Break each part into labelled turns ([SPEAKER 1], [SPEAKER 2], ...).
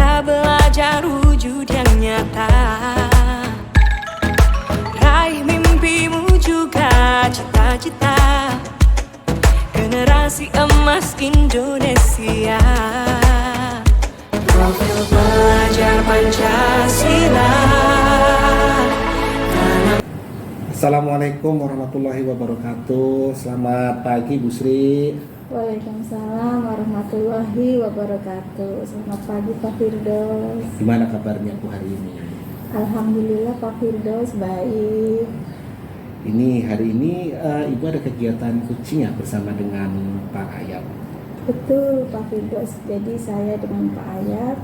[SPEAKER 1] Kita belajar wujud yang nyata, raih mimpimu juga cita-cita, generasi emas Indonesia. Profil pelajar Pancasila.
[SPEAKER 2] Assalamualaikum warahmatullahi wabarakatuh. Selamat pagi Bu Sri.
[SPEAKER 3] Waalaikumsalam warahmatullahi wabarakatuh. Selamat pagi Pak Firdaus.
[SPEAKER 2] Gimana kabarnya Bu hari ini?
[SPEAKER 3] Alhamdulillah Pak Firdaus baik.
[SPEAKER 2] Hari ini Ibu ada kegiatan kucing ya bersama dengan Pak Ayat.
[SPEAKER 3] Betul Pak Firdaus. Jadi saya dengan Pak Ayat,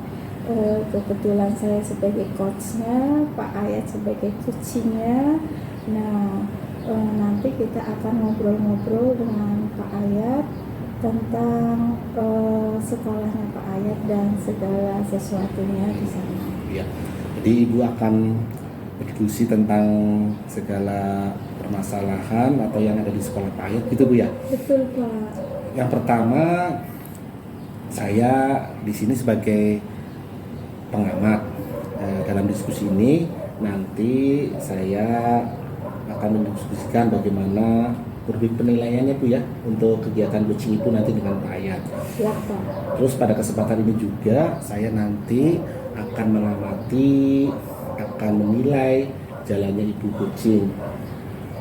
[SPEAKER 3] kebetulan saya sebagai coachnya, Pak Ayat sebagai kucingnya. Nah, nanti kita akan ngobrol-ngobrol dengan Pak Ayat tentang sekolahnya Pak Ayat dan segala sesuatunya di sana.
[SPEAKER 2] Ya. Jadi Ibu akan berdiskusi tentang segala permasalahan atau yang ada di sekolah Pak Ayat gitu Bu ya.
[SPEAKER 3] Betul Pak.
[SPEAKER 2] Yang pertama, saya di sini sebagai pengamat dalam diskusi ini. Nanti saya akan mendiskusikan bagaimana penilaiannya Bu ya untuk kegiatan kucing itu nanti dengan Pak Ayat.
[SPEAKER 3] Siap Pak.
[SPEAKER 2] Terus pada kesempatan ini juga saya nanti akan mengamati, akan menilai jalannya ibu kucing,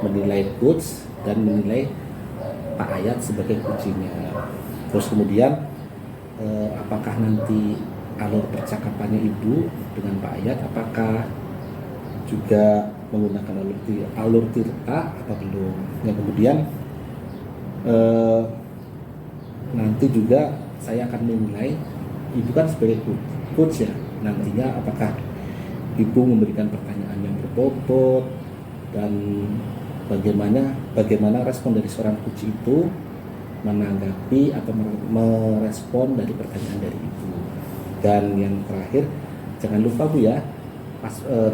[SPEAKER 2] menilai coach dan menilai Pak Ayat sebagai kucingnya. Terus kemudian apakah nanti alur percakapannya ibu dengan Pak Ayat apakah juga menggunakan alur tirta atau belum. Yang kemudian nanti juga saya akan menilai ibu kan sebagai coach ya, nantinya apakah ibu memberikan pertanyaan yang berbobot dan bagaimana respon dari seorang coach itu menanggapi atau merespon dari pertanyaan dari ibu. Dan yang terakhir jangan lupa Bu ya,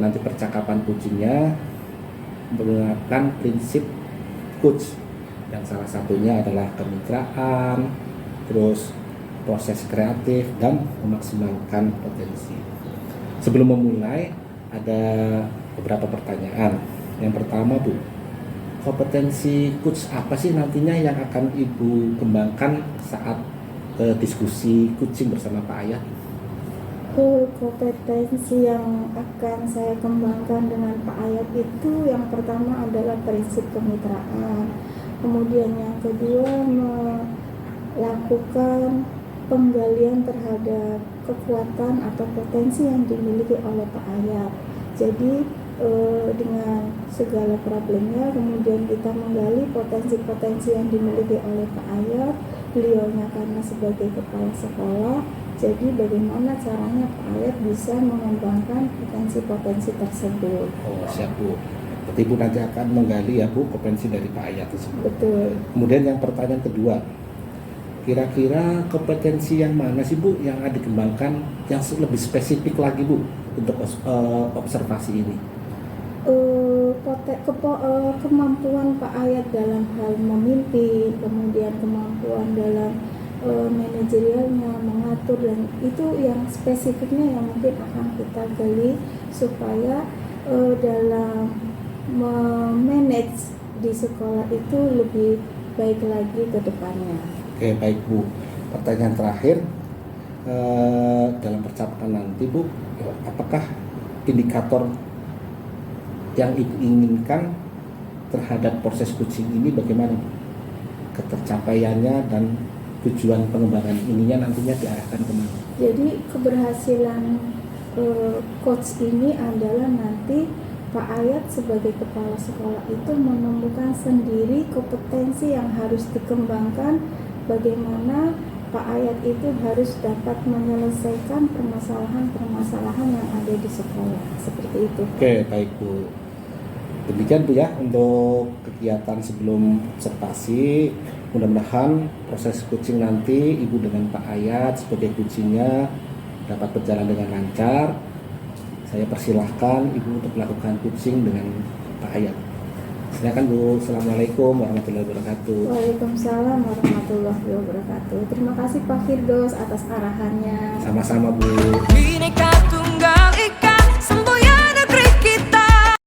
[SPEAKER 2] nanti percakapan kucingnya menggunakan prinsip coach yang salah satunya adalah kemitraan, terus proses kreatif dan memaksimalkan potensi. Sebelum memulai ada beberapa pertanyaan. Yang pertama Bu, kompetensi coach apa sih nantinya yang akan Ibu kembangkan saat diskusi kucing bersama Pak Ayat?
[SPEAKER 3] Kompetensi yang akan saya kembangkan dengan Pak Ayat itu yang pertama adalah prinsip kemitraan, kemudian yang kedua melakukan penggalian terhadap kekuatan atau potensi yang dimiliki oleh Pak Ayat. Jadi dengan segala problemnya kemudian kita menggali potensi-potensi yang dimiliki oleh Pak Ayat, beliaunya karena sebagai kepala sekolah. Jadi bagaimana caranya Pak Ayat bisa mengembangkan potensi-potensi tersebut.
[SPEAKER 2] Oh siap Bu. Berarti Ibu nanti akan menggali ya Bu potensi dari Pak Ayat tersebut.
[SPEAKER 3] Betul.
[SPEAKER 2] Kemudian yang pertanyaan kedua, kira-kira kompetensi yang mana sih Bu yang ada dikembangkan yang lebih spesifik lagi Bu untuk observasi ini?
[SPEAKER 3] Kemampuan Pak Ayat dalam hal memimpin, kemudian kemampuan dalam manajerialnya, mengatur, dan itu yang spesifiknya yang mungkin akan kita gali supaya dalam memanage di sekolah itu lebih baik lagi ke depannya.
[SPEAKER 2] Oke baik Bu. Pertanyaan terakhir, dalam percakapan nanti Bu, apakah indikator yang Ibu inginkan terhadap proses coaching ini bagaimana Bu? Ketercapaiannya dan tujuan pengembangan ininya nantinya diarahkan kemana? Jadi
[SPEAKER 3] keberhasilan coach ini adalah nanti Pak Ayat sebagai kepala sekolah itu menemukan sendiri kompetensi yang harus dikembangkan, bagaimana Pak Ayat itu harus dapat menyelesaikan permasalahan-permasalahan yang ada di sekolah, seperti itu.
[SPEAKER 2] Oke baik Bu. Demikian Bu ya untuk kegiatan sebelum observasi. Mudah-mudahan proses coaching nanti Ibu dengan Pak Ayat sebagai kucingnya dapat berjalan dengan lancar. Saya persilahkan Ibu untuk melakukan coaching dengan Pak Ayat. Silakan Bu. Assalamualaikum warahmatullahi wabarakatuh.
[SPEAKER 3] Waalaikumsalam warahmatullahi wabarakatuh. Terima kasih Pak Firdaus atas arahannya.
[SPEAKER 2] Sama-sama Bu.
[SPEAKER 1] Bhinneka Tunggal Ika, semboyan negeri kita.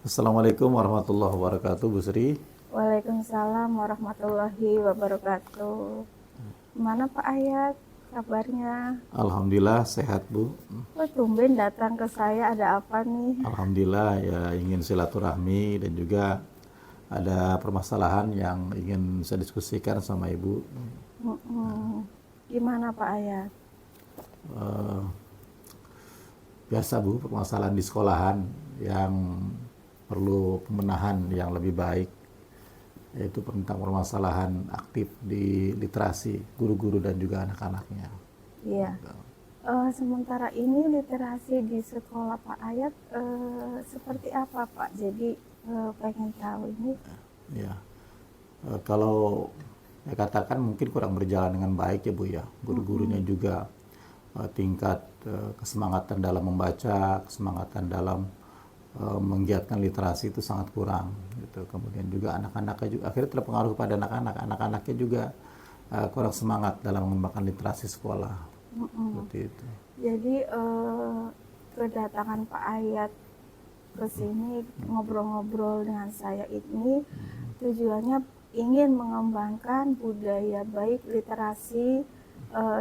[SPEAKER 4] Assalamualaikum warahmatullahi wabarakatuh, Bu Sri.
[SPEAKER 3] Waalaikumsalam warahmatullahi wabarakatuh. Mana Pak Ayat kabarnya?
[SPEAKER 4] Alhamdulillah sehat, Bu.
[SPEAKER 3] Oh, tumben datang ke saya, ada apa nih?
[SPEAKER 4] Alhamdulillah ya, ingin silaturahmi dan juga ada permasalahan yang ingin saya diskusikan sama Ibu.
[SPEAKER 3] Gimana Pak Ayat?
[SPEAKER 4] Eh, Biasa Bu, permasalahan di sekolahan yang perlu pembenahan yang lebih baik, yaitu tentang permasalahan aktif di literasi guru-guru dan juga anak-anaknya.
[SPEAKER 3] Iya. Sementara ini literasi di sekolah Pak Ayat seperti apa Pak? Jadi pengen tahu ini.
[SPEAKER 4] Ya, kalau saya katakan mungkin kurang berjalan dengan baik ya Bu ya. Guru-gurunya juga tingkat kesemangatan dalam membaca, kesemangatan dalam menggiatkan literasi itu sangat kurang. Gitu. Kemudian juga anak-anaknya juga akhirnya terpengaruh kepada anak-anak. Anak-anaknya juga kurang semangat dalam mengembangkan literasi sekolah. Seperti itu.
[SPEAKER 3] Jadi kedatangan Pak Ayat ke sini ngobrol-ngobrol dengan saya ini tujuannya ingin mengembangkan budaya baik literasi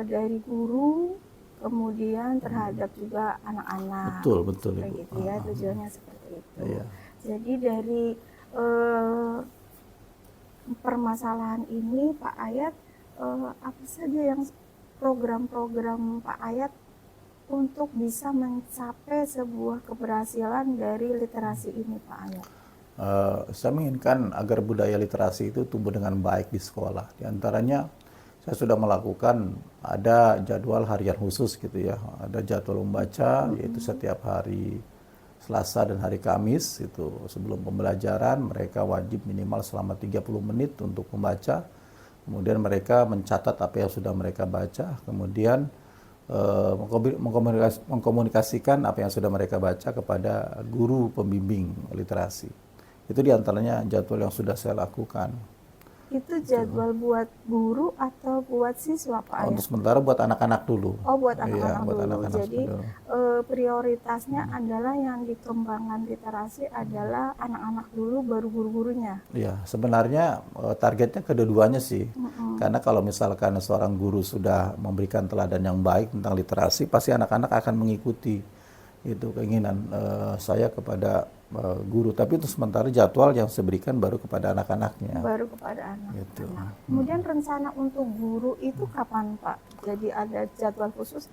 [SPEAKER 3] dari guru kemudian terhadap juga anak-anak.
[SPEAKER 4] Betul
[SPEAKER 3] kayak
[SPEAKER 4] Ibu.
[SPEAKER 3] gitu ya, tujuannya seperti itu.
[SPEAKER 4] Iya.
[SPEAKER 3] Jadi dari permasalahan ini Pak Ayat apa saja yang program-program Pak Ayat untuk bisa mencapai sebuah keberhasilan dari literasi ini Pak Ayat?
[SPEAKER 4] Saya menginginkan agar budaya literasi itu tumbuh dengan baik di sekolah. Di antaranya saya sudah melakukan ada jadwal harian khusus gitu ya. Ada jadwal membaca yaitu setiap hari Selasa dan hari Kamis itu sebelum pembelajaran mereka wajib minimal selama 30 menit untuk membaca. Kemudian mereka mencatat apa yang sudah mereka baca, kemudian mengkomunikasikan apa yang sudah mereka baca kepada guru pembimbing literasi. Itu diantaranya jadwal yang sudah saya lakukan.
[SPEAKER 3] Itu jadwal buat guru atau buat siswa Pak Ayat?
[SPEAKER 4] Untuk sementara buat anak-anak dulu.
[SPEAKER 3] Oh, buat
[SPEAKER 4] Iya,
[SPEAKER 3] anak-anak
[SPEAKER 4] buat
[SPEAKER 3] dulu.
[SPEAKER 4] anak-anak
[SPEAKER 3] Jadi
[SPEAKER 4] dulu.
[SPEAKER 3] prioritasnya adalah yang dikembangkan literasi adalah anak-anak dulu baru guru-gurunya.
[SPEAKER 4] Iya, sebenarnya targetnya kedua-duanya sih. Karena kalau misalkan seorang guru sudah memberikan teladan yang baik tentang literasi, pasti anak-anak akan mengikuti itu keinginan saya kepada guru. Tapi itu sementara jadwal yang saya berikan baru kepada anak-anaknya.
[SPEAKER 3] Baru kepada anak.
[SPEAKER 4] Gitu.
[SPEAKER 3] Kemudian rencana untuk guru itu kapan Pak? Jadi ada jadwal khusus?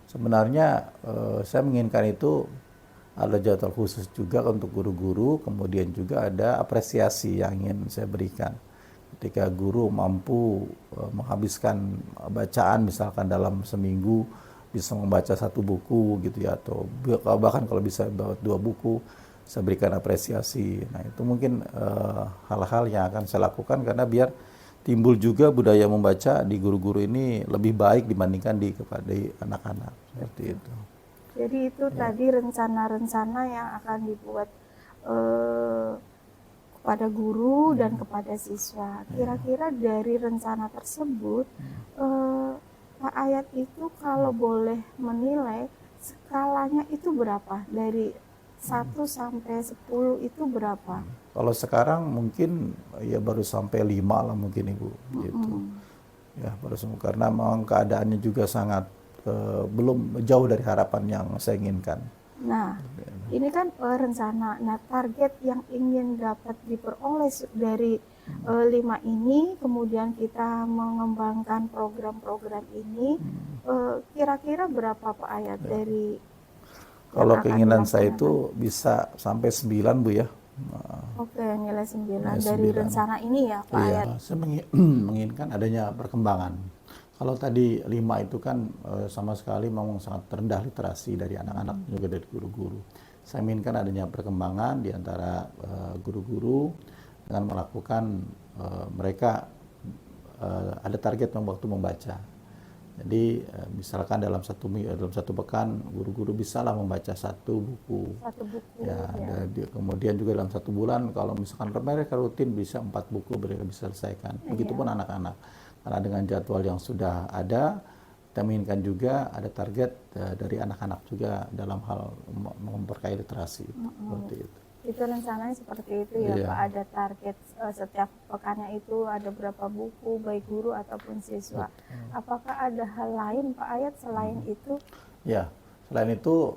[SPEAKER 4] Sebenarnya saya menginginkan itu ada jadwal khusus juga untuk guru-guru, kemudian juga ada apresiasi yang ingin saya berikan. Ketika guru mampu menghabiskan bacaan misalkan dalam seminggu bisa membaca 1 buku gitu ya, atau bahkan kalau bisa bawa 2 buku, saya berikan apresiasi. Nah itu mungkin hal-hal yang akan saya lakukan karena biar timbul juga budaya membaca di guru-guru ini lebih baik dibandingkan kepada anak-anak, seperti itu.
[SPEAKER 3] Jadi itu tadi rencana-rencana yang akan dibuat kepada guru dan kepada siswa. Kira-kira dari rencana tersebut Pak Ayat itu kalau boleh menilai skalanya itu berapa? Dari 1 sampai 10 itu berapa?
[SPEAKER 4] Kalau sekarang mungkin ya baru sampai 5 lah mungkin Ibu gitu. Ya baru semua karena memang keadaannya juga sangat belum jauh dari harapan yang saya inginkan.
[SPEAKER 3] Nah, ini kan rencana. Nah, target yang ingin dapat diperoleh dari 5 ini, kemudian kita mengembangkan program-program ini, kira-kira berapa Pak Ayat dari
[SPEAKER 4] kalau
[SPEAKER 3] yang akan
[SPEAKER 4] keinginan saya
[SPEAKER 3] dilaksanakan?
[SPEAKER 4] itu bisa sampai 9 Bu ya.
[SPEAKER 3] Oke, nilai 9
[SPEAKER 4] Nilai
[SPEAKER 3] dari
[SPEAKER 4] 9.
[SPEAKER 3] rencana ini ya Pak Ayat.
[SPEAKER 4] Iya, saya menginginkan adanya perkembangan. Kalau tadi 5 itu kan sama sekali memang sangat rendah literasi dari anak-anak juga dari guru-guru. Saya inginkan adanya perkembangan di antara guru-guru dengan melakukan mereka ada target waktu membaca. Jadi misalkan dalam satu pekan guru-guru bisalah membaca satu buku.
[SPEAKER 3] Satu buku.
[SPEAKER 4] Ya,
[SPEAKER 3] Ya.
[SPEAKER 4] kemudian juga dalam 1 bulan kalau misalkan mereka rutin bisa 4 buku mereka bisa selesaikan. Begitupun anak-anak. Karena dengan jadwal yang sudah ada, kita menginginkan juga ada target dari anak-anak juga dalam hal memperkaya literasi. Seperti itu.
[SPEAKER 3] Itu rencananya seperti itu ya
[SPEAKER 4] Iya.
[SPEAKER 3] Pak, ada target setiap pekannya itu ada berapa buku baik guru ataupun siswa. Apakah ada hal lain Pak Ayat selain itu?
[SPEAKER 4] Ya, selain itu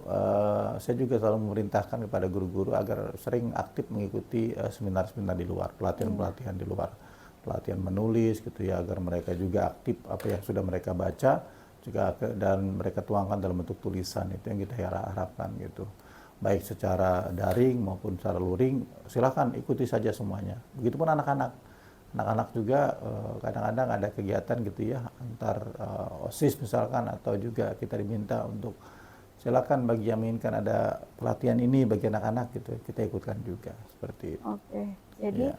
[SPEAKER 4] saya juga selalu memerintahkan kepada guru-guru agar sering aktif mengikuti seminar-seminar di luar, pelatihan-pelatihan di luar, pelatihan menulis gitu ya, agar mereka juga aktif apa yang sudah mereka baca juga dan mereka tuangkan dalam bentuk tulisan. Itu yang kita harapkan gitu. Baik secara daring maupun secara luring, silakan ikuti saja semuanya. Begitupun anak-anak. Anak-anak juga kadang-kadang ada kegiatan gitu ya, antar OSIS misalkan, atau juga kita diminta untuk silakan bagi yang menginginkan ada pelatihan ini bagi anak-anak gitu, kita ikutkan juga seperti itu.
[SPEAKER 3] Oke, jadi
[SPEAKER 4] Ya.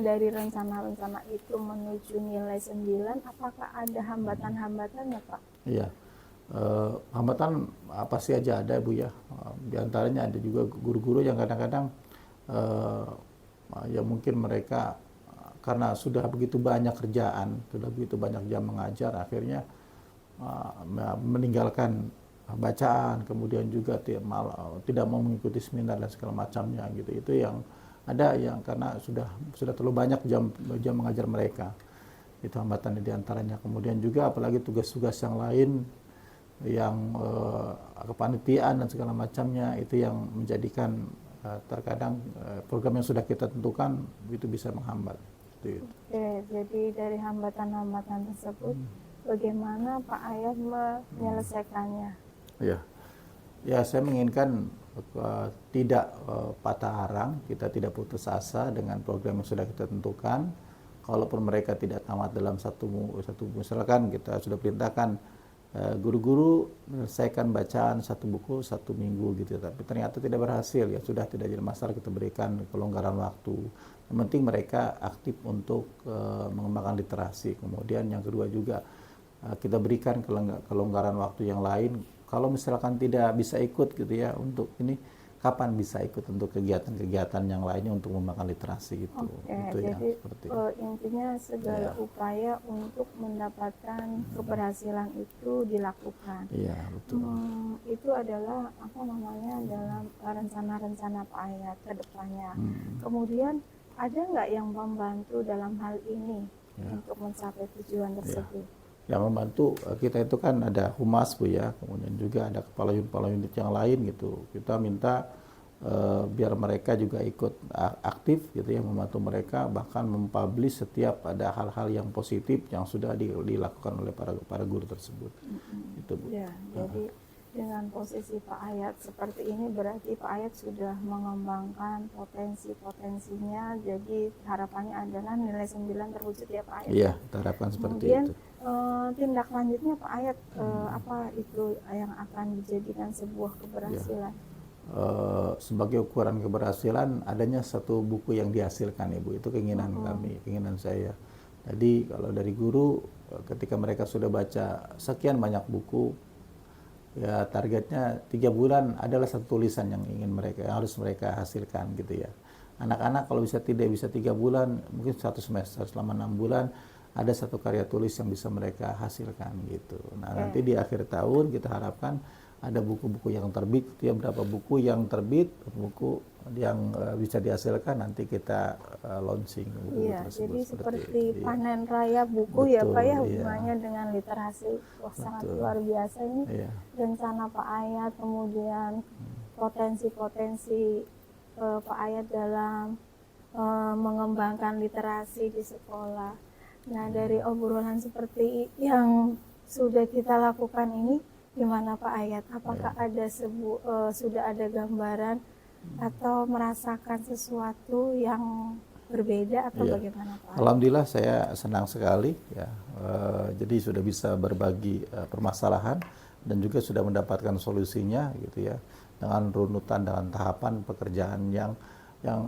[SPEAKER 3] dari rencana-rencana itu menuju nilai 9, apakah ada hambatan-hambatannya Pak?
[SPEAKER 4] Iya. Hambatan pasti aja ada Bu ya. Di antaranya ada juga guru-guru yang kadang-kadang ya mungkin mereka karena sudah begitu banyak kerjaan, sudah begitu banyak jam mengajar, akhirnya meninggalkan bacaan, kemudian juga tidak mau mengikuti seminar dan segala macamnya gitu. Itu yang ada yang karena sudah terlalu banyak jam mengajar mereka. Itu hambatan di antaranya. Kemudian juga apalagi tugas-tugas yang lain yang kepanitiaan dan segala macamnya itu yang menjadikan terkadang program yang sudah kita tentukan itu bisa menghambat. Itu.
[SPEAKER 3] Oke, jadi dari hambatan-hambatan tersebut, bagaimana Pak Ayat menyelesaikannya?
[SPEAKER 4] Ya, saya menginginkan tidak patah arang, kita tidak putus asa dengan program yang sudah kita tentukan. Kalaupun mereka tidak tamat dalam satu misalkan kita sudah perintahkan guru-guru menyelesaikan bacaan 1 buku 1 minggu gitu, tapi ternyata tidak berhasil, ya sudah, tidak jadi masalah, kita berikan kelonggaran waktu. Yang penting mereka aktif untuk mengembangkan literasi. Kemudian yang kedua juga kita berikan kelonggaran waktu yang lain. Kalau misalkan tidak bisa ikut gitu ya untuk ini, kapan bisa ikut untuk kegiatan-kegiatan yang lainnya untuk mengembangkan literasi gitu.
[SPEAKER 3] Oke,
[SPEAKER 4] Itu ya,
[SPEAKER 3] jadi
[SPEAKER 4] seperti
[SPEAKER 3] intinya segala upaya untuk mendapatkan keberhasilan itu dilakukan.
[SPEAKER 4] Iya, betul.
[SPEAKER 3] Itu adalah apa namanya dalam rencana-rencana Pak Ayat ke depannya. Kemudian ada nggak yang membantu dalam hal ini untuk mencapai tujuan tersebut?
[SPEAKER 4] Yang membantu kita itu kan ada humas Bu ya, kemudian juga ada kepala unit yang lain gitu. Kita minta biar mereka juga ikut aktif gitu ya, membantu mereka, bahkan mempublish setiap ada hal-hal yang positif yang sudah dilakukan oleh para guru tersebut. Itu Bu.
[SPEAKER 3] Ya, jadi dengan posisi Pak Ayat seperti ini berarti Pak Ayat sudah mengembangkan potensi-potensinya, jadi harapannya adalah nilai 9 terwujud ya Pak Ayat.
[SPEAKER 4] Iya, kita harapkan seperti
[SPEAKER 3] Kemudian
[SPEAKER 4] itu.
[SPEAKER 3] tindak lanjutnya Pak Ayat apa itu yang akan dijadikan sebuah keberhasilan?
[SPEAKER 4] Sebagai ukuran keberhasilan adanya 1 buku yang dihasilkan Ibu, itu keinginan kami, keinginan saya. Jadi kalau dari guru ketika mereka sudah baca sekian banyak buku, ya targetnya 3 bulan adalah 1 tulisan yang harus mereka hasilkan gitu ya. Anak-anak kalau tidak bisa 3 bulan, mungkin 1 semester, selama 6 bulan ada 1 karya tulis yang bisa mereka hasilkan gitu. Nah, nanti di akhir tahun kita harapkan ada buku-buku yang terbit, ya berapa buku yang terbit, buku yang bisa dihasilkan, nanti kita launching buku
[SPEAKER 3] Iya,
[SPEAKER 4] tersebut.
[SPEAKER 3] jadi seperti
[SPEAKER 4] itu.
[SPEAKER 3] panen raya buku ya Pak ya,
[SPEAKER 4] Betul,
[SPEAKER 3] hubungannya dengan literasi. Wah, sangat luar biasa ini
[SPEAKER 4] Iya.
[SPEAKER 3] rencana Pak Ayat, kemudian potensi-potensi Pak Ayat dalam mengembangkan literasi di sekolah. Nah, dari obrolan seperti yang sudah kita lakukan ini, gimana Pak Ayat? Apakah ada sudah ada gambaran atau merasakan sesuatu yang berbeda atau bagaimana Pak Ayat?
[SPEAKER 4] Alhamdulillah saya senang sekali ya. Jadi sudah bisa berbagi permasalahan dan juga sudah mendapatkan solusinya gitu ya, dengan runutan, dengan tahapan pekerjaan yang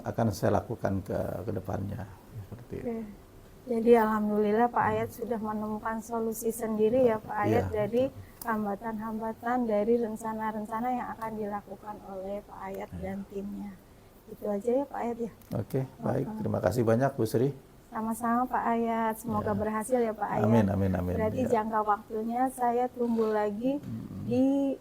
[SPEAKER 4] akan saya lakukan ke depannya seperti itu.
[SPEAKER 3] Oke. Jadi alhamdulillah Pak Ayat sudah menemukan solusi sendiri ya Pak Ayat
[SPEAKER 4] Iya.
[SPEAKER 3] dari hambatan-hambatan dari rencana-rencana yang akan dilakukan oleh Pak Ayat dan timnya. Itu aja ya Pak Ayat ya.
[SPEAKER 4] Oke, baik. Terima kasih banyak Bu Sri.
[SPEAKER 3] Sama-sama Pak Ayat, semoga berhasil ya Pak Ayat.
[SPEAKER 4] Amin, amin, amin.
[SPEAKER 3] Berarti
[SPEAKER 4] Ya.
[SPEAKER 3] jangka waktunya saya tunggu lagi di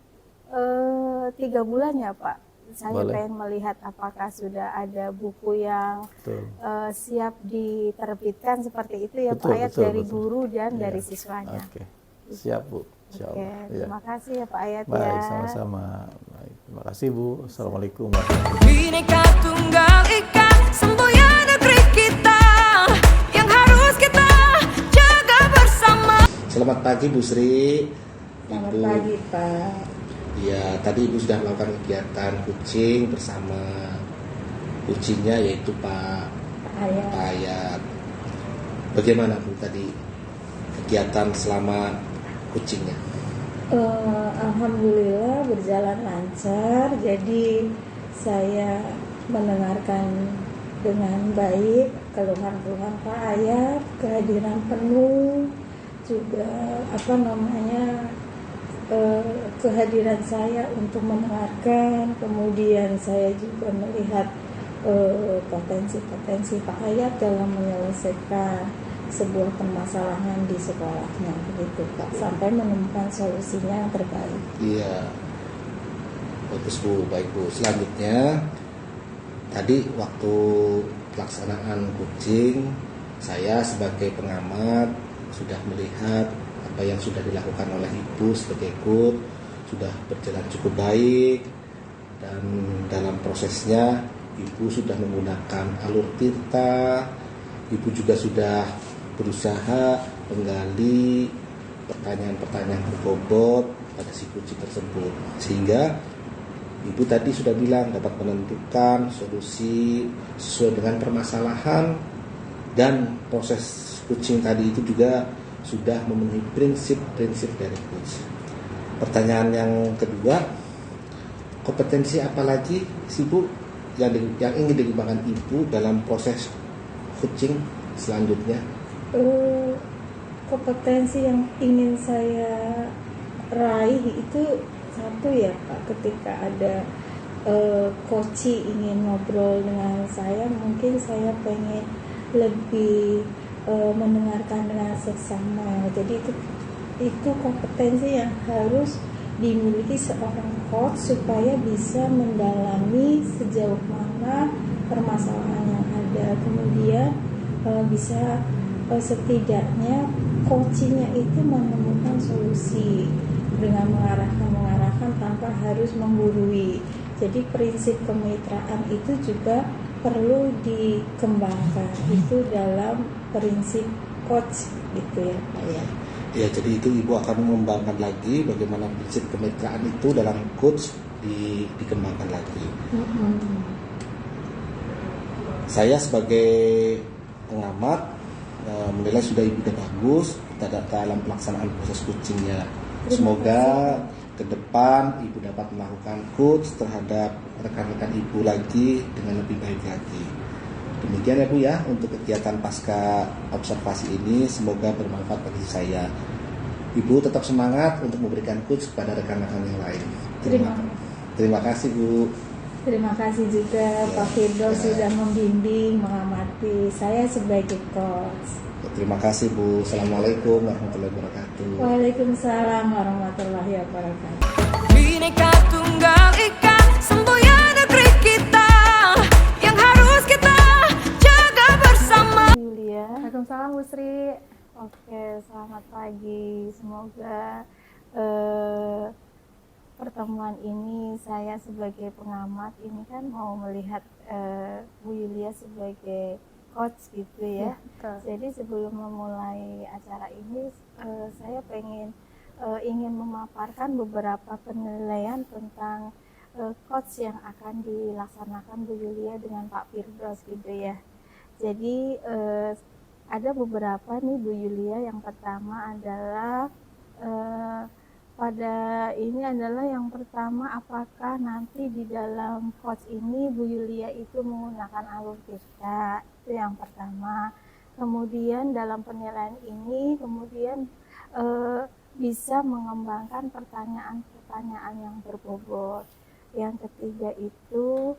[SPEAKER 3] 3 bulan ya Pak. Saya
[SPEAKER 4] Boleh.
[SPEAKER 3] pengen melihat apakah sudah ada buku yang
[SPEAKER 4] Betul.
[SPEAKER 3] siap diterbitkan seperti itu ya
[SPEAKER 4] Betul,
[SPEAKER 3] Pak Ayat,
[SPEAKER 4] betul,
[SPEAKER 3] dari
[SPEAKER 4] betul.
[SPEAKER 3] guru dan
[SPEAKER 4] Iya.
[SPEAKER 3] dari siswanya.
[SPEAKER 4] Oke, siap Bu. Insya
[SPEAKER 3] Oke,
[SPEAKER 4] Allah. Ya.
[SPEAKER 3] terima kasih ya Pak Ayat
[SPEAKER 4] Baik,
[SPEAKER 3] ya.
[SPEAKER 4] sama-sama. Baik, terima kasih Bu. Assalamualaikum warahmatullahi
[SPEAKER 1] Bhinneka Tunggal Ika, semboyan negeri kita yang harus kita jaga bersama.
[SPEAKER 2] Selamat pagi Bu Sri.
[SPEAKER 3] Selamat
[SPEAKER 2] Ibu.
[SPEAKER 3] pagi Pak.
[SPEAKER 2] Ya, tadi Ibu sudah melakukan kegiatan coaching bersama coachingnya yaitu Pak
[SPEAKER 3] Ayat.
[SPEAKER 2] Ayat. Bagaimana Bu tadi kegiatan selama coachingnya?
[SPEAKER 3] Alhamdulillah berjalan lancar. Jadi saya mendengarkan dengan baik keluhan-keluhan Pak Ayat, kehadiran penuh, juga kehadiran saya untuk mendengarkan. Kemudian saya juga melihat potensi-potensi Pak Ayat dalam menyelesaikan sebuah permasalahan di sekolahnya, begitu Pak, sampai menemukan solusinya yang terbaik.
[SPEAKER 2] Iya. Bagus Bu, baik Bu. Selanjutnya tadi waktu pelaksanaan coaching, saya sebagai pengamat sudah melihat apa yang sudah dilakukan oleh Ibu sebagai coach sudah berjalan cukup baik, dan dalam prosesnya Ibu sudah menggunakan alur tirta. Ibu juga sudah berusaha menggali pertanyaan-pertanyaan berbobot pada si coaching tersebut, sehingga Ibu tadi sudah bilang dapat menentukan solusi sesuai dengan permasalahan, dan proses coaching tadi itu juga sudah memenuhi prinsip-prinsip dari coach. Pertanyaan yang kedua, kompetensi apa lagi sih Bu yang ingin dikembangkan Ibu dalam proses coaching selanjutnya?
[SPEAKER 3] Kompetensi yang ingin saya raih itu satu ya Pak, ketika ada coach ingin ngobrol dengan saya, mungkin saya pengen lebih mendengarkan dengan seksama. Jadi itu kompetensi yang harus dimiliki seorang coach supaya bisa mendalami sejauh mana permasalahan yang ada, kemudian bisa setidaknya coachingnya itu menemukan solusi dengan mengarahkan tanpa harus menggurui. Jadi prinsip kemitraan itu juga perlu dikembangkan, itu dalam prinsip coach gitu ya Pak ya.
[SPEAKER 2] Ya, jadi itu Ibu akan mengembangkan lagi bagaimana prinsip kemitraan itu dalam coach dikembangkan lagi. Saya sebagai pengamat menilai sudah Ibu sudah bagus dalam pelaksanaan proses coachingnya. Semoga ke depan Ibu dapat melakukan coach terhadap rekan-rekan Ibu lagi dengan lebih baik lagi. Demikian ya Bu ya untuk kegiatan pasca observasi ini, semoga bermanfaat bagi saya. Ibu tetap semangat untuk memberikan coach kepada rekan-rekan yang lain. Terima kasih Bu.
[SPEAKER 3] Terima kasih juga Pak Firdaus sudah membimbing, mengamati saya sebagai coach.
[SPEAKER 2] Terima kasih Bu. Assalamualaikum warahmatullahi wabarakatuh.
[SPEAKER 3] Waalaikumsalam warahmatullahi wabarakatuh.
[SPEAKER 1] Bhinneka Tunggal Ika, semboyan negeri kita yang harus kita jaga bersama.
[SPEAKER 3] Yulia. Waalaikumsalam Bu Sri. Oke, selamat pagi. Semoga pertemuan ini saya sebagai pengamat ini kan mau melihat Bu Yulia sebagai coach gitu ya. Jadi sebelum memulai acara ini saya ingin memaparkan beberapa penilaian tentang coach yang akan dilaksanakan Bu Yulia dengan Pak Firdaus gitu ya. Jadi ada beberapa nih Bu Yulia. Yang pertama adalah yang pertama, apakah nanti di dalam coach ini Bu Yulia itu menggunakan alur tirta, itu yang pertama. Kemudian dalam penilaian ini kemudian bisa mengembangkan pertanyaan-pertanyaan yang berbobot. Yang ketiga itu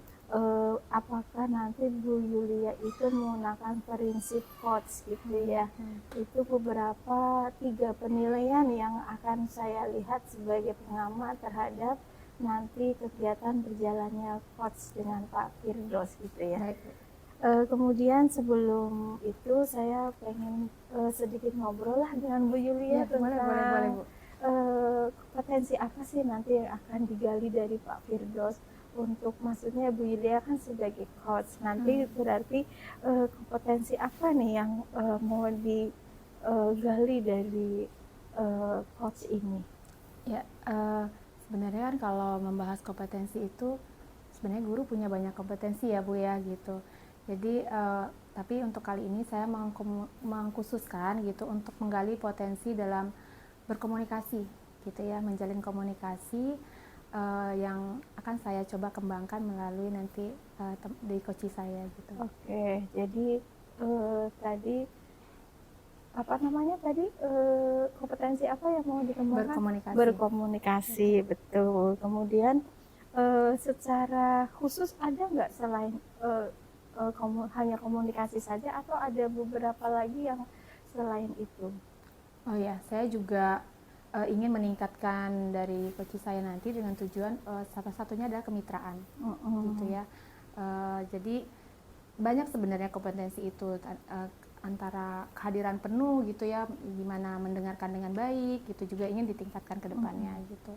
[SPEAKER 3] apakah nanti Bu Yulia itu menggunakan prinsip coach gitu ya. Itu beberapa 3 penilaian yang akan saya lihat sebagai pengamat terhadap nanti kegiatan berjalannya coach dengan Pak Firdaus gitu ya.
[SPEAKER 5] Baik.
[SPEAKER 3] Kemudian sebelum itu saya pengen sedikit ngobrol lah dengan Bu Yulia
[SPEAKER 5] Ya,
[SPEAKER 3] tentang
[SPEAKER 5] boleh Bu.
[SPEAKER 3] kompetensi apa sih nanti yang akan digali dari Pak Firdaus untuk, maksudnya Bu Yulia kan sebagai coach nanti berarti kompetensi apa nih yang mau digali dari coach ini?
[SPEAKER 5] Ya, sebenarnya kan kalau membahas kompetensi itu sebenarnya guru punya banyak kompetensi ya Bu ya gitu. Jadi tapi untuk kali ini saya mengkhususkan gitu untuk menggali potensi dalam berkomunikasi gitu ya, menjalin komunikasi yang akan saya coba kembangkan melalui nanti di coaching saya gitu.
[SPEAKER 3] Oke, jadi tadi apa namanya tadi kompetensi apa yang mau dikembangkan?
[SPEAKER 5] Berkomunikasi.
[SPEAKER 3] Berkomunikasi, betul. Kemudian secara khusus ada nggak selain hanya komunikasi saja atau ada beberapa lagi yang selain itu?
[SPEAKER 5] Oh ya, saya juga ingin meningkatkan dari coaching saya nanti dengan tujuan salah satunya adalah kemitraan gitu ya. Jadi banyak sebenarnya kompetensi itu antara kehadiran penuh gitu ya, gimana mendengarkan dengan baik gitu juga ingin ditingkatkan ke depannya gitu.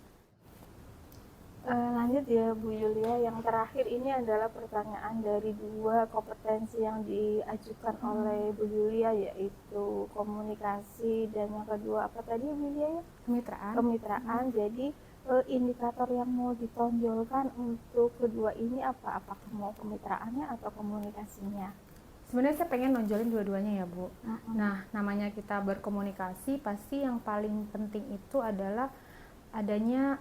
[SPEAKER 3] Lanjut ya Bu Yulia, yang terakhir ini adalah pertanyaan dari 2 kompetensi yang diajukan oleh Bu Yulia, yaitu komunikasi dan yang kedua apa tadi Bu Yulia ya?
[SPEAKER 5] Kemitraan.
[SPEAKER 3] Kemitraan. Jadi indikator yang mau ditonjolkan untuk kedua ini apa? Apakah mau kemitraannya atau komunikasinya?
[SPEAKER 5] Sebenarnya saya pengen nonjolin dua-duanya ya Bu. Nah, namanya kita berkomunikasi pasti yang paling penting itu adalah adanya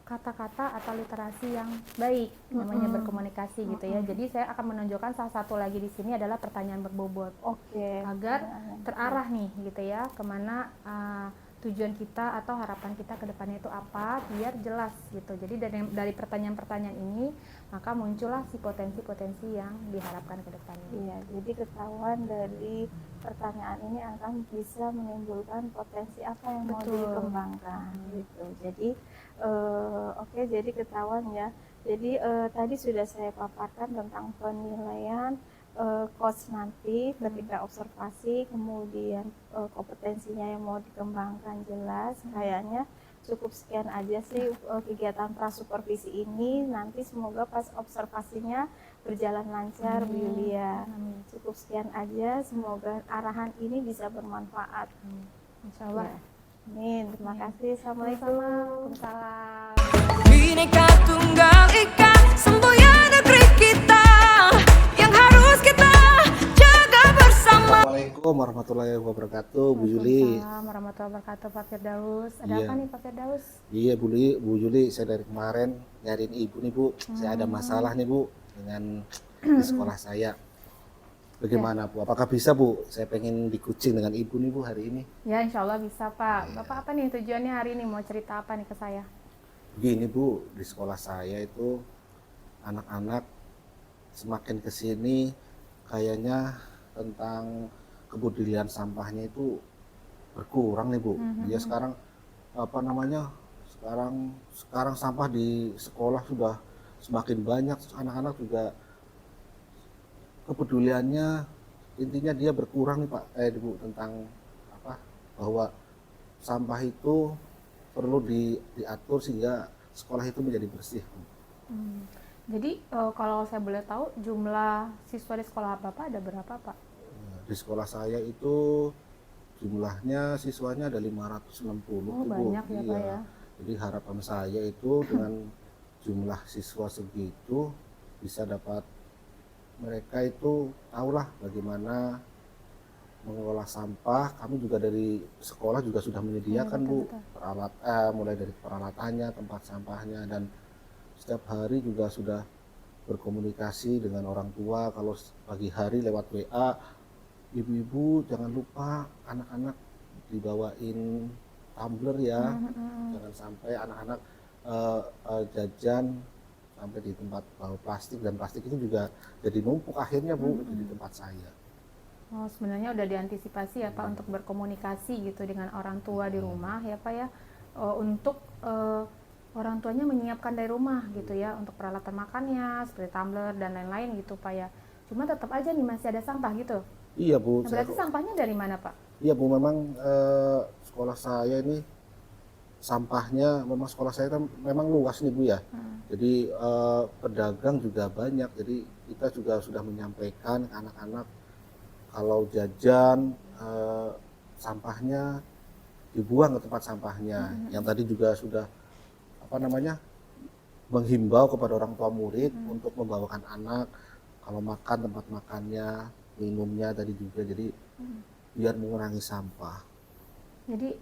[SPEAKER 5] kata-kata atau literasi yang baik, namanya berkomunikasi gitu ya. Jadi saya akan menonjolkan salah satu lagi di sini adalah pertanyaan berbobot.
[SPEAKER 3] Oke.
[SPEAKER 5] Agar terarah nih gitu ya, kemana tujuan kita atau harapan kita ke depannya itu apa, biar jelas gitu. Jadi dari pertanyaan-pertanyaan ini maka muncullah si potensi-potensi yang diharapkan ke depannya.
[SPEAKER 3] Iya, jadi ketahuan dari pertanyaan ini akan bisa menimbulkan potensi apa yang mau
[SPEAKER 5] Betul.
[SPEAKER 3] dikembangkan gitu. Jadi oke, jadi ketahuan ya. Jadi tadi sudah saya paparkan tentang penilaian coach nanti ketika observasi, kemudian kompetensinya yang mau dikembangkan jelas. Kayaknya cukup sekian aja sih kegiatan prasupervisi ini. Nanti semoga pas observasinya berjalan lancar Bu Yulia. Cukup sekian aja, semoga arahan ini bisa bermanfaat.
[SPEAKER 5] Insya Allah.
[SPEAKER 3] Ya. Amin. Terima kasih. Assalamualaikum.
[SPEAKER 5] Waalaikumsalam.
[SPEAKER 1] Bhinneka Tunggal Ika, semboyan negeri kita yang harus kita jaga bersama.
[SPEAKER 2] Assalamualaikum warahmatullahi wabarakatuh, Bu Yuli.
[SPEAKER 5] Waalaikumsalam warahmatullahi wabarakatuh, Pak Firdaus. Ada
[SPEAKER 2] Iya.
[SPEAKER 5] apa nih Pak Firdaus?
[SPEAKER 2] Iya Bu Yuli, saya dari kemarin nyariin Ibu nih Bu. Saya ada masalah nih Bu dengan di sekolah saya. Bagaimana Bu? Apakah bisa Bu? Saya pengen di coaching dengan Ibu nih Bu hari ini.
[SPEAKER 5] Ya insya Allah bisa Pak. Bapak apa nih tujuannya hari ini? Mau cerita apa nih ke saya?
[SPEAKER 2] Begini Bu, di sekolah saya itu anak-anak semakin kesini kayaknya tentang kepedulian sampahnya itu berkurang nih Bu. Dia sekarang apa namanya? Sekarang sampah di sekolah sudah semakin banyak, anak-anak juga kepeduliannya intinya dia berkurang nih Pak Bu, tentang apa bahwa sampah itu perlu diatur sehingga sekolah itu menjadi bersih.
[SPEAKER 5] Jadi kalau saya boleh tahu jumlah siswa di sekolah Bapak ada berapa Pak?
[SPEAKER 2] Di sekolah saya itu jumlahnya siswanya ada 560
[SPEAKER 5] Oh
[SPEAKER 2] Bu.
[SPEAKER 5] banyak ya Pak
[SPEAKER 2] Iya.
[SPEAKER 5] ya.
[SPEAKER 2] Jadi harapan saya itu dengan jumlah siswa segitu bisa dapat mereka itu tahulah bagaimana mengelola sampah. Kami juga dari sekolah juga sudah menyediakan Bu mulai dari peralatannya, tempat sampahnya, dan setiap hari juga sudah berkomunikasi dengan orang tua. Kalau pagi hari lewat WA
[SPEAKER 6] ibu-ibu jangan lupa anak-anak dibawain tumbler ya, jangan sampai anak-anak jajan sampai di tempat bawa plastik, dan plastik itu juga jadi numpuk akhirnya Bu di tempat saya.
[SPEAKER 5] Oh, sebenarnya udah diantisipasi ya Pak untuk berkomunikasi gitu dengan orang tua di rumah ya Pak ya, untuk orang tuanya menyiapkan dari rumah gitu ya untuk peralatan makannya seperti tumbler dan lain-lain gitu Pak ya. Cuma tetap aja nih masih ada sampah gitu.
[SPEAKER 6] Iya Bu.
[SPEAKER 5] Nah, berarti sampahnya dari mana Pak?
[SPEAKER 6] Iya Bu, memang sekolah saya ini sampahnya, memang sekolah saya kan memang luas nih Bu ya. Jadi pedagang juga banyak, jadi kita juga sudah menyampaikan ke anak-anak kalau jajan sampahnya dibuang ke tempat sampahnya. Yang tadi juga sudah menghimbau kepada orang tua murid untuk membawakan anak kalau makan tempat makannya, minumnya tadi juga, jadi biar mengurangi sampah.
[SPEAKER 5] Jadi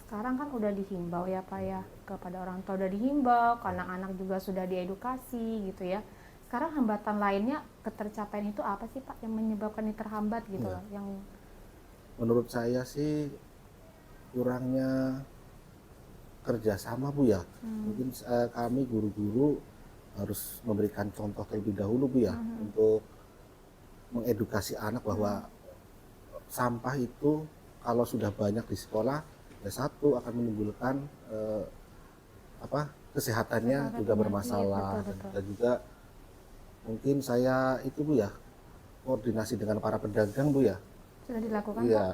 [SPEAKER 5] sekarang kan udah dihimbau ya Pak ya, kepada orang tua udah dihimbau, ke anak-anak juga sudah diedukasi gitu ya. Sekarang hambatan lainnya ketercapaian itu apa sih Pak yang menyebabkan ini terhambat gitu loh? Yang
[SPEAKER 6] menurut saya sih kurangnya kerjasama Bu ya. Mungkin kami guru-guru harus memberikan contoh terlebih dahulu Bu ya, untuk mengedukasi anak bahwa sampah itu kalau sudah banyak di sekolah ya satu akan menimbulkan kesehatannya juga bermasalah.
[SPEAKER 5] betul.
[SPEAKER 6] Dan juga mungkin saya itu Bu ya, koordinasi dengan para pedagang Bu ya.
[SPEAKER 5] sudah dilakukan
[SPEAKER 6] Iya,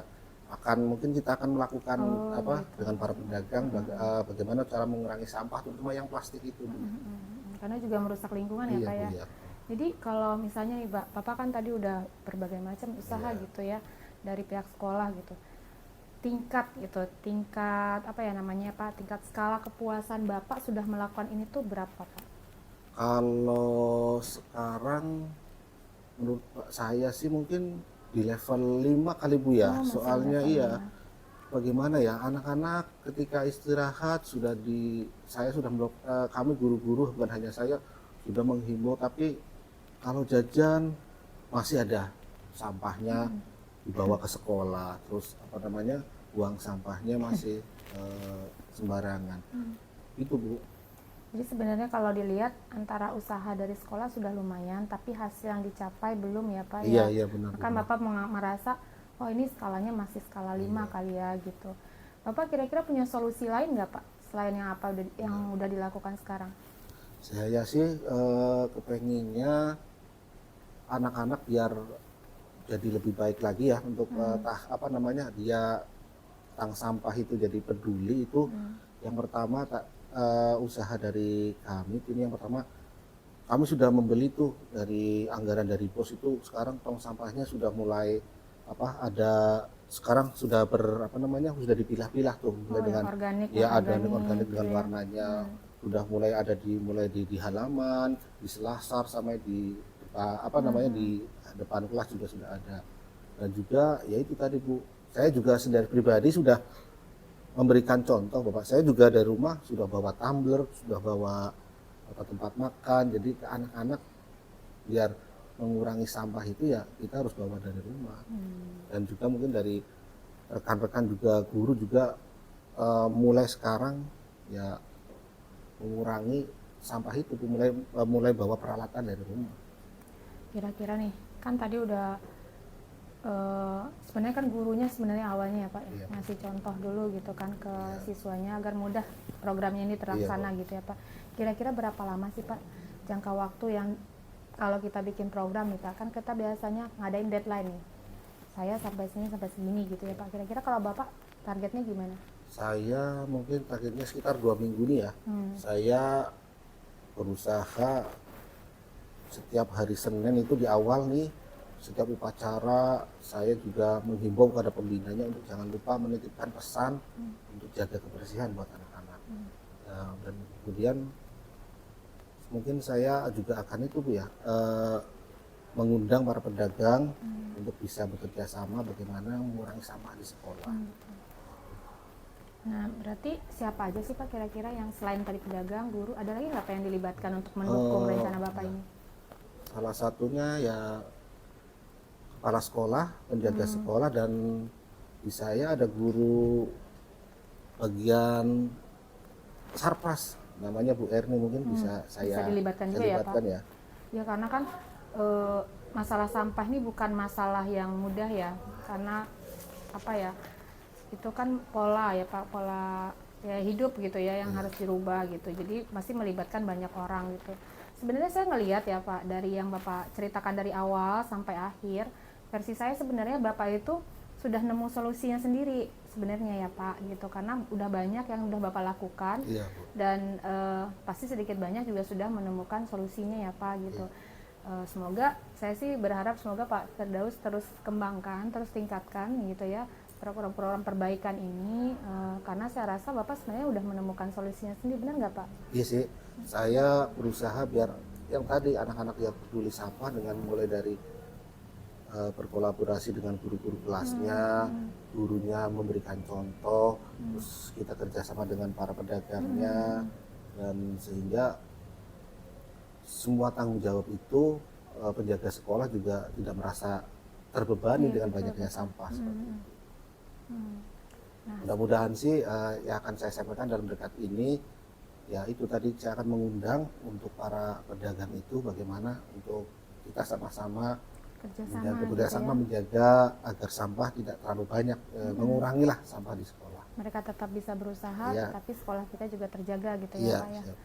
[SPEAKER 5] Pak?
[SPEAKER 6] mungkin kita akan melakukan
[SPEAKER 5] gitu.
[SPEAKER 6] dengan para pedagang bagaimana cara mengurangi sampah terutama yang plastik itu Bu.
[SPEAKER 5] Karena juga merusak lingkungan ya
[SPEAKER 6] Iya,
[SPEAKER 5] Pak ya.
[SPEAKER 6] Bu, ya.
[SPEAKER 5] Jadi kalau misalnya nih Bapak kan tadi udah berbagai macam usaha gitu ya dari pihak sekolah gitu. Tingkat apa ya namanya Pak, tingkat skala kepuasan Bapak sudah melakukan ini tuh berapa Pak?
[SPEAKER 6] Kalau sekarang menurut saya sih mungkin di level 5 kali Bu ya.
[SPEAKER 5] Oh, masih
[SPEAKER 6] Soalnya
[SPEAKER 5] level
[SPEAKER 6] iya, bagaimana ya, anak-anak ketika istirahat kami guru-guru bukan hanya saya sudah menghimbau, tapi kalau jajan masih ada sampahnya dibawa ke sekolah, terus buang sampahnya masih sembarangan. Itu Bu.
[SPEAKER 5] Jadi sebenarnya kalau dilihat antara usaha dari sekolah sudah lumayan, tapi hasil yang dicapai belum ya Pak ya.
[SPEAKER 6] Iya benar.
[SPEAKER 5] Kan Bapak merasa, oh ini skalanya masih skala 5 kali ya gitu. Bapak kira-kira punya solusi lain nggak Pak selain yang udah dilakukan sekarang?
[SPEAKER 6] Saya sih kepenginnya anak-anak biar jadi lebih baik lagi ya untuk dia tentang sampah itu jadi peduli itu. Yang pertama usaha dari kami ini, yang pertama kami sudah membeli tuh dari anggaran dari BOS itu, sekarang tong sampahnya sudah mulai sekarang sudah sudah dipilah-pilah tuh mulai dengan
[SPEAKER 5] organik,
[SPEAKER 6] organik dengan
[SPEAKER 5] ya.
[SPEAKER 6] warnanya. Sudah mulai ada di halaman, di selasar, sampai di di depan kelas juga sudah ada. Dan juga ya itu tadi Bu, saya juga sendiri pribadi sudah memberikan contoh. Bapak saya juga dari rumah sudah bawa tumbler, sudah bawa tempat makan, jadi ke anak-anak biar mengurangi sampah itu ya kita harus bawa dari rumah. Dan juga mungkin dari rekan-rekan juga guru juga mulai sekarang ya mengurangi sampah itu, mulai bawa peralatan dari rumah.
[SPEAKER 5] Kira-kira nih, kan tadi udah sebenarnya kan gurunya awalnya ya Pak ngasih contoh dulu gitu kan ke siswanya agar mudah programnya ini terlaksana gitu ya Pak. Kira-kira berapa lama sih Pak jangka waktu yang kalau kita bikin program nih Pak, kan kita biasanya ngadain deadline nih, saya sampai sini sampai segini gitu ya Pak. Kira-kira kalau Bapak targetnya gimana?
[SPEAKER 6] Saya mungkin targetnya sekitar 2 minggu nih ya. Saya berusaha setiap hari Senin itu di awal nih, setiap upacara saya juga menghimbau kepada pembinanya untuk jangan lupa menitipkan pesan untuk jaga kebersihan buat anak-anak. Dan kemudian mungkin saya juga akan itu Bu ya, mengundang para pedagang untuk bisa bekerja sama bagaimana mengurangi sampah di sekolah.
[SPEAKER 5] Nah, berarti siapa aja sih Pak kira-kira yang selain tadi pedagang, guru, ada lagi nggak Pak yang dilibatkan untuk mendukung rencana Bapak ini?
[SPEAKER 6] Salah satunya ya kepala sekolah, penjaga sekolah, dan di saya ada guru bagian Sarpas, namanya Bu Erni, mungkin bisa saya
[SPEAKER 5] dilibatkan juga ya, Pak?
[SPEAKER 6] ya.
[SPEAKER 5] Ya karena kan masalah sampah ini bukan masalah yang mudah ya, karena apa ya, itu kan pola ya Pak, pola ya hidup gitu ya yang harus dirubah gitu. Jadi masih melibatkan banyak orang gitu. Sebenarnya saya ngelihat ya Pak, dari yang Bapak ceritakan dari awal sampai akhir, versi saya sebenarnya Bapak itu sudah nemu solusinya sendiri sebenarnya ya Pak gitu, karena udah banyak yang udah Bapak lakukan.
[SPEAKER 6] Iya, Bu.
[SPEAKER 5] Dan pasti sedikit banyak juga sudah menemukan solusinya ya Pak gitu. Semoga, saya sih berharap semoga Pak Firdaus terus kembangkan, terus tingkatkan gitu ya program-program perbaikan ini, karena saya rasa Bapak sebenarnya udah menemukan solusinya sendiri, benar nggak Pak?
[SPEAKER 6] Iya sih, saya berusaha biar yang tadi anak-anak yang peduli sampah, dengan mulai dari berkolaborasi dengan guru-guru kelasnya, gurunya memberikan contoh, terus kita kerjasama dengan para pedagangnya, dan sehingga semua tanggung jawab itu penjaga sekolah juga tidak merasa terbebani dengan banyaknya sampah seperti itu. Mudah-mudahan sih yang akan saya sampaikan dalam dekat ini, ya itu tadi saya akan mengundang untuk para pedagang itu bagaimana untuk kita sama-sama kerjasama menjaga agar sampah tidak terlalu banyak, mengurangilah sampah di sekolah.
[SPEAKER 5] Mereka tetap bisa berusaha,
[SPEAKER 6] Iya.
[SPEAKER 5] tapi sekolah kita juga terjaga gitu
[SPEAKER 6] Iya,
[SPEAKER 5] ya Pak ya.
[SPEAKER 6] siap.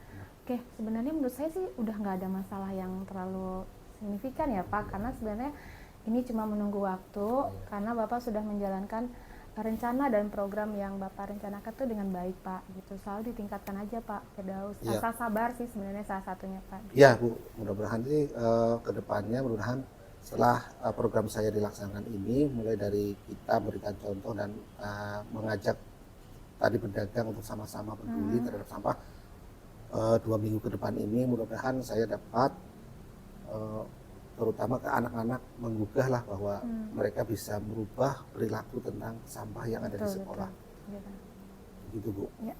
[SPEAKER 5] Oke, sebenarnya menurut saya sih udah nggak ada masalah yang terlalu signifikan ya Pak, karena sebenarnya ini cuma menunggu waktu, karena Bapak sudah menjalankan rencana dan program yang Bapak rencanakan itu dengan baik Pak gitu. Selalu ditingkatkan aja Pak Firdaus.
[SPEAKER 6] Iya.
[SPEAKER 5] Asal sabar sih sebenarnya salah satunya Pak.
[SPEAKER 6] Ya Bu, mudah-mudahan sih ke depannya, mudah-mudahan setelah program saya dilaksanakan ini, mulai dari kita berikan contoh dan mengajak tadi pedagang untuk sama-sama peduli terhadap sampah, 2 minggu ke depan ini mudah-mudahan saya dapat terutama ke anak-anak menggugah lah bahwa mereka bisa merubah perilaku tentang sampah yang ada di sekolah.
[SPEAKER 5] Gitu.
[SPEAKER 6] Gitu Bu.
[SPEAKER 5] Ya.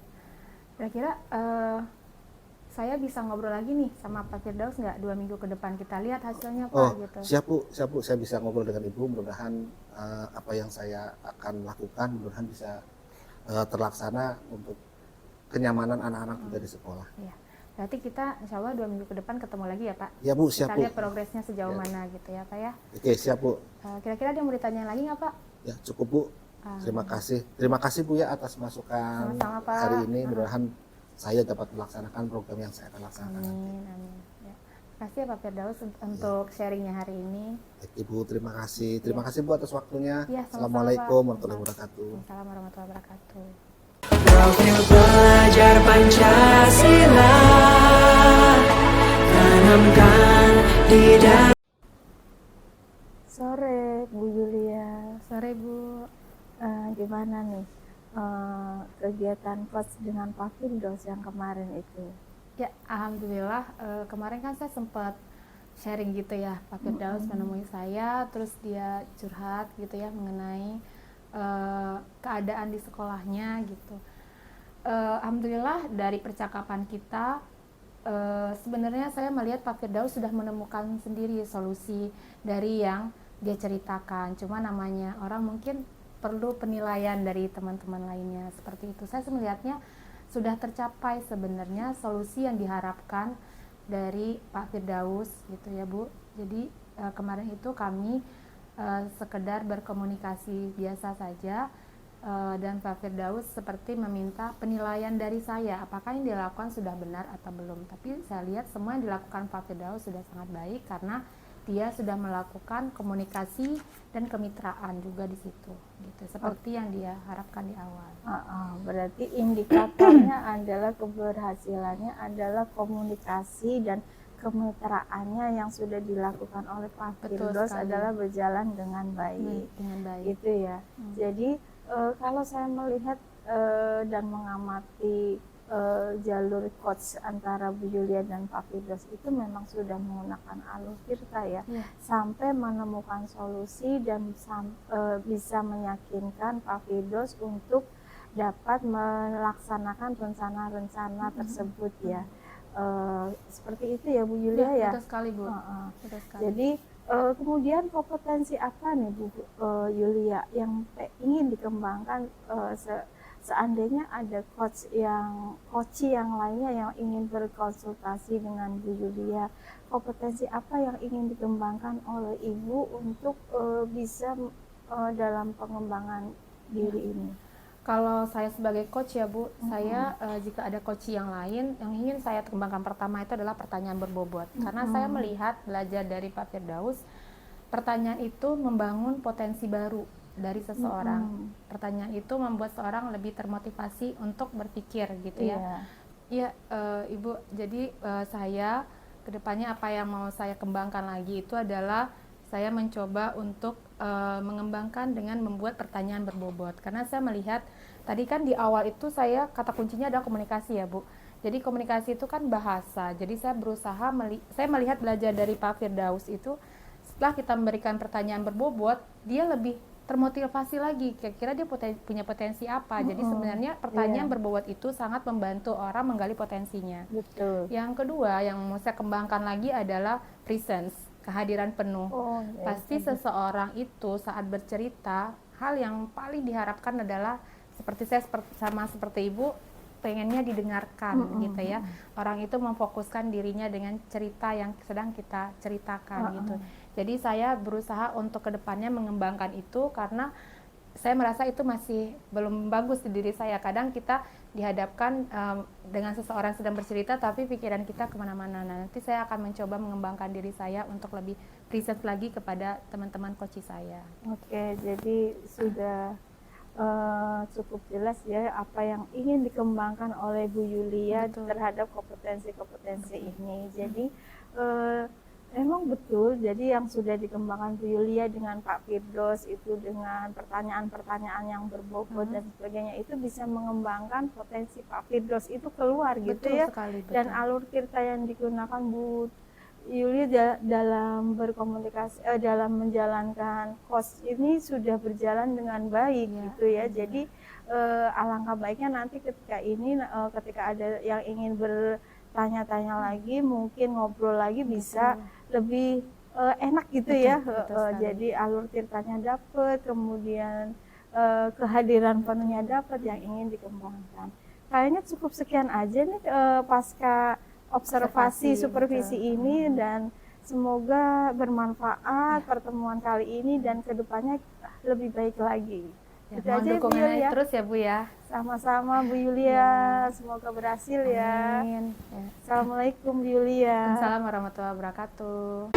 [SPEAKER 5] Kira-kira saya bisa ngobrol lagi nih sama Pak Firdaus nggak 2 minggu ke depan, kita lihat hasilnya Pak
[SPEAKER 6] Oh,
[SPEAKER 5] gitu.
[SPEAKER 6] siap Bu, saya bisa ngobrol dengan Ibu, mudah-mudahan apa yang saya akan lakukan mudah-mudahan bisa terlaksana untuk kenyamanan anak-anak juga di sekolah.
[SPEAKER 5] Iya. Berarti kita insya Allah 2 minggu ke depan ketemu lagi ya Pak.
[SPEAKER 6] Ya Bu, siap
[SPEAKER 5] Kita
[SPEAKER 6] Bu.
[SPEAKER 5] lihat progresnya sejauh
[SPEAKER 6] Ya.
[SPEAKER 5] mana gitu ya Pak ya.
[SPEAKER 6] Oke, siap Bu.
[SPEAKER 5] Kira-kira ada yang mau ditanyain lagi nggak Pak?
[SPEAKER 6] Ya, cukup Bu. Terima kasih. Terima kasih Bu ya atas masukan
[SPEAKER 5] Sama-sama, Pak.
[SPEAKER 6] hari ini. Mudah-mudahan saya dapat melaksanakan program yang saya akan laksanakan nanti.
[SPEAKER 5] Amin, amin. Ya. Terima kasih ya Pak Firdaus untuk sharingnya hari ini.
[SPEAKER 6] Baik, Ibu, terima kasih. Terima kasih Bu atas waktunya.
[SPEAKER 5] Ya, sama-sama,
[SPEAKER 6] Assalamualaikum
[SPEAKER 5] Pak.
[SPEAKER 6] warahmatullahi wabarakatuh.
[SPEAKER 5] Assalamualaikum warahmatullahi wabarakatuh.
[SPEAKER 1] Profil pelajar Pancasila tanamkan di dalam.
[SPEAKER 3] Sore Bu Yulia.
[SPEAKER 5] Sore Bu.
[SPEAKER 3] Gimana nih kegiatan coach dengan Pak Firdaus yang kemarin itu?
[SPEAKER 5] Ya, alhamdulillah kemarin kan saya sempat sharing gitu ya, Pak Firdaus menemui saya, terus dia curhat gitu ya mengenai keadaan di sekolahnya gitu. Alhamdulillah dari percakapan kita sebenarnya saya melihat Pak Firdaus sudah menemukan sendiri solusi dari yang dia ceritakan. Cuma namanya orang mungkin perlu penilaian dari teman-teman lainnya seperti itu. Saya melihatnya sudah tercapai sebenarnya solusi yang diharapkan dari Pak Firdaus gitu ya Bu. Jadi kemarin itu kami sekedar berkomunikasi biasa saja, dan Pak Firdaus seperti meminta penilaian dari saya apakah yang dilakukan sudah benar atau belum. Tapi saya lihat semua yang dilakukan Pak Firdaus sudah sangat baik karena dia sudah melakukan komunikasi dan kemitraan juga di situ gitu, seperti yang dia harapkan di awal.
[SPEAKER 3] Berarti indikatornya adalah keberhasilannya adalah komunikasi dan kemitraannya yang sudah dilakukan oleh Pak
[SPEAKER 5] Betul
[SPEAKER 3] Firdaus
[SPEAKER 5] sekali.
[SPEAKER 3] adalah berjalan dengan baik.
[SPEAKER 5] Dengan baik.
[SPEAKER 3] Gitu ya. Jadi kalau saya melihat dan mengamati jalur coach antara Bu Yulia dan Pak Firdaus itu memang sudah menggunakan alur tirta ya, sampai menemukan solusi dan bisa meyakinkan Pak Firdaus untuk dapat melaksanakan rencana-rencana tersebut ya. Seperti itu ya Bu Yulia ya.
[SPEAKER 5] Betul sekali Bu. Betul sekali.
[SPEAKER 3] Jadi Kemudian kompetensi apa nih Bu Yulia yang ingin dikembangkan seandainya ada coach yang lainnya yang ingin berkonsultasi dengan Bu Yulia, kompetensi apa yang ingin dikembangkan oleh Ibu untuk bisa dalam pengembangan diri ini?
[SPEAKER 5] Kalau saya sebagai coach ya Bu, saya jika ada coach yang lain yang ingin saya kembangkan, pertama itu adalah pertanyaan berbobot. Karena saya melihat belajar dari Pak Firdaus, pertanyaan itu membangun potensi baru dari seseorang. Pertanyaan itu membuat seorang lebih termotivasi untuk berpikir gitu ya. Iya, Ibu. Jadi saya kedepannya apa yang mau saya kembangkan lagi itu adalah saya mencoba untuk mengembangkan dengan membuat pertanyaan berbobot. Karena saya melihat tadi kan di awal itu kata kuncinya adalah komunikasi ya Bu. Jadi komunikasi itu kan bahasa. Jadi saya berusaha saya melihat belajar dari Pak Firdaus itu, setelah kita memberikan pertanyaan berbobot, dia lebih termotivasi lagi. Kira-kira dia punya potensi apa. Jadi sebenarnya pertanyaan berbobot itu sangat membantu orang menggali potensinya.
[SPEAKER 3] Betul.
[SPEAKER 5] Yang kedua yang mau saya kembangkan lagi adalah presence, kehadiran penuh. Pasti seseorang itu saat bercerita, hal yang paling diharapkan adalah seperti saya seperti Ibu, pengennya didengarkan gitu ya. Orang itu memfokuskan dirinya dengan cerita yang sedang kita ceritakan gitu. Jadi saya berusaha untuk kedepannya mengembangkan itu karena saya merasa itu masih belum bagus di diri saya. Kadang kita dihadapkan dengan seseorang sedang bercerita tapi pikiran kita kemana-mana. Nah, nanti saya akan mencoba mengembangkan diri saya untuk lebih present lagi kepada teman-teman coach saya.
[SPEAKER 3] Oke, jadi sudah cukup jelas ya apa yang ingin dikembangkan oleh Bu Yulia terhadap kompetensi-kompetensi ini. Jadi emang betul, jadi yang sudah dikembangkan Bu Yulia dengan Pak Firdaus itu dengan pertanyaan-pertanyaan yang berbobot dan sebagainya itu bisa mengembangkan potensi Pak Firdaus itu keluar gitu ya.
[SPEAKER 5] Sekali, betul.
[SPEAKER 3] Dan alur cerita yang digunakan Bu Yulia dalam berkomunikasi, dalam menjalankan course ini sudah berjalan dengan baik gitu ya. Jadi alangkah baiknya nanti ketika ada yang ingin bertanya-tanya lagi, mungkin ngobrol lagi bisa lebih enak gitu ya. Jadi alur ceritanya dapat, kemudian kehadiran penuhnya dapat yang ingin dikembangkan. Kayaknya cukup sekian aja nih pasca observasi supervisi ini, dan semoga bermanfaat pertemuan kali ini dan kedepannya lebih baik lagi.
[SPEAKER 5] Ya,
[SPEAKER 3] Itu
[SPEAKER 5] mohon
[SPEAKER 3] aja Bu
[SPEAKER 5] dukungannya
[SPEAKER 3] Yulia.
[SPEAKER 5] terus ya Bu ya.
[SPEAKER 3] Sama-sama Bu Yulia, semoga berhasil ya.
[SPEAKER 5] Amin. Ya.
[SPEAKER 3] Assalamualaikum Bu Yulia.
[SPEAKER 5] Waalaikumsalam warahmatullahi wabarakatuh.